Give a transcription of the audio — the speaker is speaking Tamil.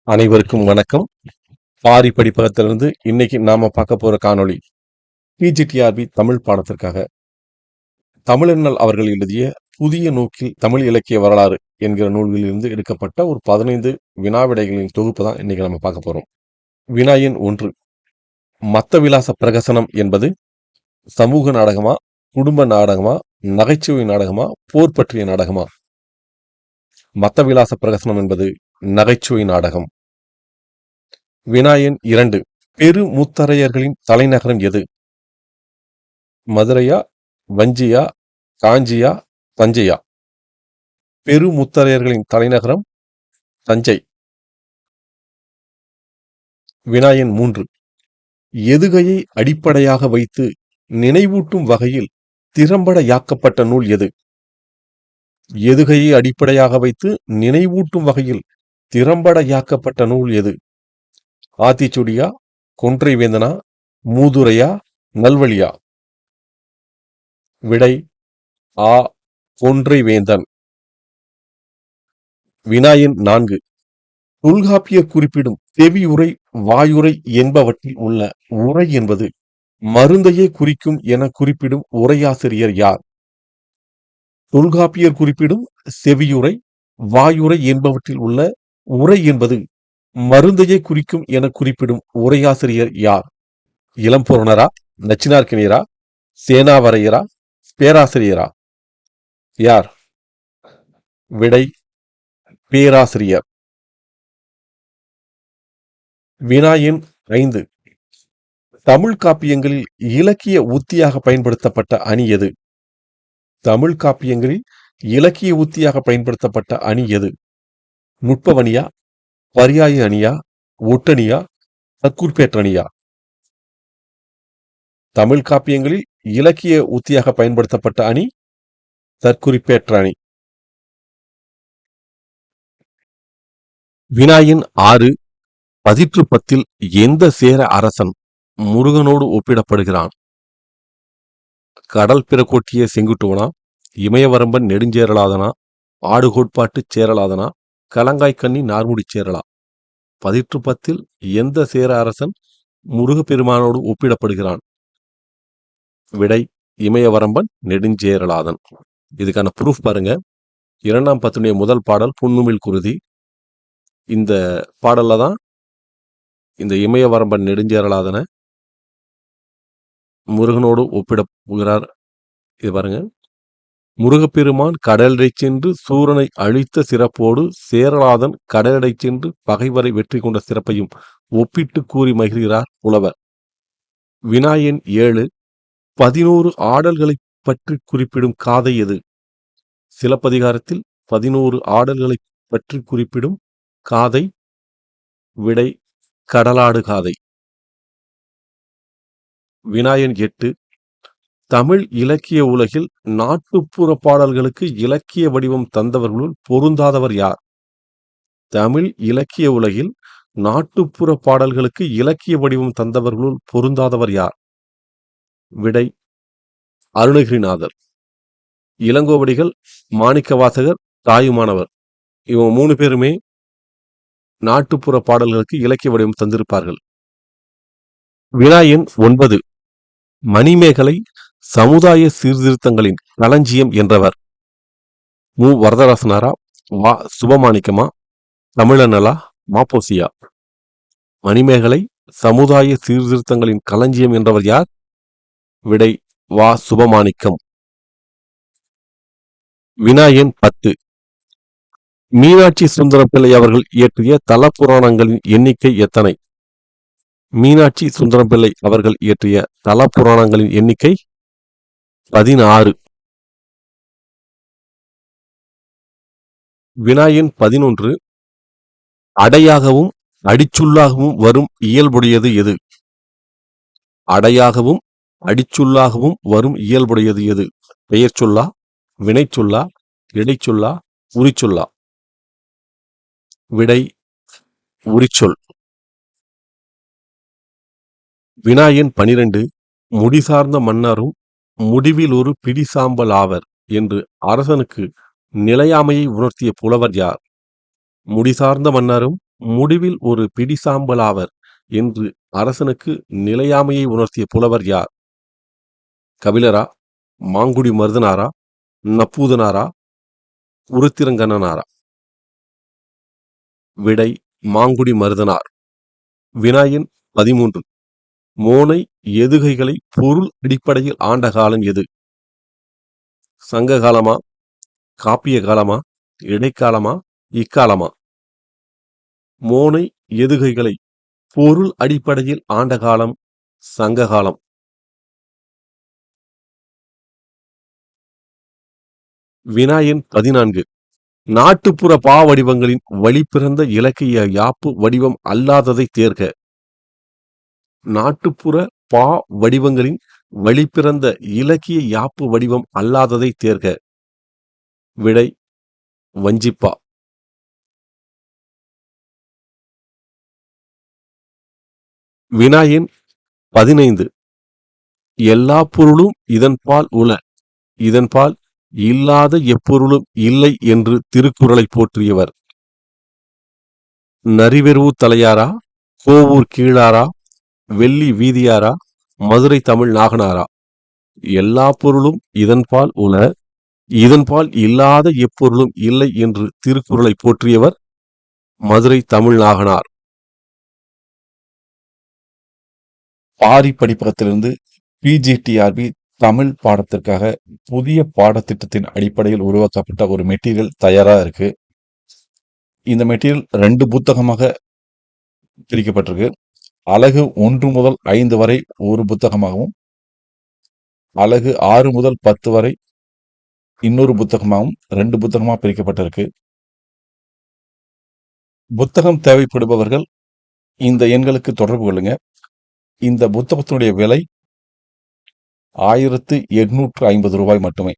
அனைவருக்கும் வணக்கம். பாரி படிப்பகத்திலிருந்து இன்னைக்கு நாம பார்க்க போற காணொளி பிஜிடிஆர்பி தமிழ் பாடத்திற்காக தமிழண்ணல் அவர்கள் எழுதிய புதிய நோக்கில் தமிழ் இலக்கிய வரலாறு என்கிற நூலில் இருந்து எடுக்கப்பட்ட ஒரு 15 வினாவிடைகளின் தொகுப்பு தான் இன்னைக்கு நம்ம பார்க்க போறோம். வினா எண் 1. மத்த விலாச பிரகசனம் என்பது சமூக நாடகமா, குடும்ப நாடகமா, நகைச்சுவை நாடகமா, போர் பற்றிய நாடகமா? மத்த விலாச பிரகசனம் என்பது நகைச்சுவை நாடகம். வினா எண் 2. பெரு முத்தரையர்களின் தலைநகரம் எது? மதுரையா, வஞ்சியா, காஞ்சியா, தஞ்சையா? பெரு முத்தரையர்களின் தலைநகரம் தஞ்சை. வினா எண் 3. எதுகையை அடிப்படையாக வைத்து நினைவூட்டும் வகையில் திறம்பட யாக்கப்பட்ட நூல் எது? எதுகையை அடிப்படையாக வைத்து நினைவூட்டும் வகையில் திறம்பட யாக்கப்பட்ட நூல் எது? ஆத்திச்சூடியா, கொன்றை வேந்தனா, மூதுரையா, நல்வழியா? விடை ஆ, கொன்றை வேந்தன். வினா எண் 4. தொல்காப்பியர் குறிப்பிடும் செவியுரை, வாயுரை என்பவற்றில் உள்ள உரை என்பது மருந்தையே குறிக்கும் என குறிப்பிடும் உரையாசிரியர் யார்? தொல்காப்பியர் குறிப்பிடும் செவியுரை, வாயுரை என்பவற்றில் உள்ள உரை என்பது மருந்தையே குறிக்கும் என குறிப்பிடும் உரையாசிரியர் யார்? இளம்பூரணரா, நச்சினார்க்கினியரா, சேனாவரையரா, பேராசிரியரா? யார்? விடை பேராசிரியர். வினா எண் 5. தமிழ் காப்பியங்களில் இலக்கிய உத்தியாக பயன்படுத்தப்பட்ட அணி எது? தமிழ் காப்பியங்களில் இலக்கிய உத்தியாக பயன்படுத்தப்பட்ட அணி எது? நுட்பவணியா, பரியாய அணியா, ஒட்டணியா, தற்குறிப்பேற்றணியா? தமிழ் காப்பியங்களில் இலக்கிய உத்தியாக பயன்படுத்தப்பட்ட அணி தற்குறிப்பேற்ற அணி. வினா எண் 6. பதிற்று 10 எந்த சேர அரசன் முருகனோடு ஒப்பிடப்படுகிறான்? கடல் பிறகோட்டிய செங்குட்டுவனா, இமயவரம்பன் நெடுஞ்சேரலாதனா, ஆடுகோட்பாட்டு சேரலாதனா, கலங்காய்க்கண்ணி நார்முடி சேரலா? பதிற்று 10 எந்த சேர அரசன் முருகப்பெருமானோடு ஒப்பிடப்படுகிறான்? விடை இமயவரம்பன் நெடுஞ்சேரலாதன். இதுக்கான ப்ரூஃப் பாருங்க. 2ஆம் பத்தினுடைய முதல் பாடல் புன்னுமிழ் குருதி. இந்த பாடல்ல தான் இந்த இமயவரம்பன் நெடுஞ்சேரலாதன முருகனோடு ஒப்பிடப்படுகிறார். இது பாருங்க. முருகப்பெருமான் கடலடை சென்று சூரனை அழித்த சிறப்போடு சேரலாதன் கடலடை சென்று பகைவரை வெற்றி கொண்ட சிறப்பையும் ஒப்பிட்டு கூறி மகிழ்கிறார் புலவர். வினா எண் 7. 11 ஆடல்களை பற்றி குறிப்பிடும் காதை எது? சிலப்பதிகாரத்தில் 11 ஆடல்களை பற்றி குறிப்பிடும் காதை. விடை கடலாடு காதை. வினா எண் 8. தமிழ் இலக்கிய உலகில் நாட்டுப்புற பாடல்களுக்கு இலக்கிய வடிவம் தந்தவர்களுள் பொருந்தாதவர் யார்? தமிழ் இலக்கிய உலகில் நாட்டுப்புற பாடல்களுக்கு இலக்கிய வடிவம் தந்தவர்களுள் பொருந்தாதவர் யார்? விடை அருணகிரிநாதர். இளங்கோவடிகள், மாணிக்கவாசகர், தாயுமானவர் இவங்க 3 பேருமே நாட்டுப்புற பாடல்களுக்கு இலக்கிய வடிவம் தந்திருப்பார்கள். வினா எண் 9. மணிமேகலை சமுதாய சீர்திருத்தங்களின் களஞ்சியம் என்றவர் மு. வரதராசனாரா, வா. சுபமாணிக்கமா, தமிழண்ணலா, மாப்போசியா? மணிமேகலை சமுதாய சீர்திருத்தங்களின் களஞ்சியம் என்றவர் யார்? விடை வா. சுபமாணிக்கம். வினா எண் 10. மீனாட்சி சுந்தரம் பிள்ளை அவர்கள் இயற்றிய தல புராணங்களின் எண்ணிக்கை எத்தனை? மீனாட்சி சுந்தரம் பிள்ளை அவர்கள் இயற்றிய தல புராணங்களின் எண்ணிக்கை 16. வினா எண் 11. அடையாகவும் அடிச்சுள்ளாகவும் வரும் இயல்புடையது எது? அடையாகவும் அடிச்சுள்ளாகவும் வரும் இயல்புடையது எது? பெயர் சொல்லா, வினைச்சொல்லா, இடைச்சொல்லா, உரிச்சொல்லா? விடை உரிச்சொல். வினா எண் 12. முடிசார்ந்த மன்னரும் முடிவில் ஒரு பிடிசாம்பல் ஆவர் என்று அரசனுக்கு நிலையாமையை உணர்த்திய புலவர் யார்? முடிசார்ந்த மன்னரும் முடிவில் ஒரு பிடிசாம்பலாவர் என்று அரசனுக்கு நிலையாமையை உணர்த்திய புலவர் யார்? கபிலரா, மாங்குடி மருதனாரா, நப்பூதனாரா, உருத்திரங்கண்ணனாரா? விடை மாங்குடி மருதனார். வினா எண் 13. மோனை எதுகைகளை பொருள் அடிப்படையில் ஆண்ட காலம் எது? சங்க காலமா, காப்பிய காலமா, இடைக்காலமா, இக்காலமா? மோனை எதுகைகளை பொருள் அடிப்படையில் ஆண்ட காலம் சங்க காலம். வினா எண் 14. நாட்டுப்புற பாவடிவங்களின் வழிபிறந்த இலக்கிய யாப்பு வடிவம் அல்லாததை தேர்க. நாட்டுப்புற பா வடிவங்களின் வழிபிறந்த இலக்கிய யாப்பு வடிவம் அல்லாததை தேர்க. விடை வஞ்சிப்பா. வினா எண் 15. எல்லா பொருளும் இதன்பால் உள, இதன்பால் இல்லாத எப்பொருளும் இல்லை என்று திருக்குறளை போற்றியவர்? நரிவெருவு தலையாரா, கோவூர் கீழாரா, வெள்ளி வீதியாரா, மதுரை தமிழ் நாகனாரா? எல்லா பொருளும் இதன்பால் உள, இதன்பால் இல்லாத எப்பொருளும் இல்லை என்று திருக்குறளை போற்றியவர் மதுரை தமிழ் நாகனார். பாரி படிப்பகத்திலிருந்து பிஜிடிஆர்பி தமிழ் பாடத்திற்காக புதிய பாடத்திட்டத்தின் அடிப்படையில் உருவாக்கப்பட்ட ஒரு மெட்டீரியல் தயாரா இருக்கு. இந்த மெட்டீரியல் 2 புத்தகமாக பிரிக்கப்பட்டிருக்கு. அலகு 1 முதல் 5 வரை ஒரு புத்தகமாகவும், அலகு 6 முதல் 10 வரை இன்னொரு புத்தகமாகவும் 2 புத்தகமாக பிரிக்கப்பட்டிருக்கு. புத்தகம் தேவைப்படுபவர்கள் இந்த எண்களுக்கு தொடர்பு கொள்ளுங்க. இந்த புத்தகத்தினுடைய விலை 1850 ரூபாய் மட்டுமே.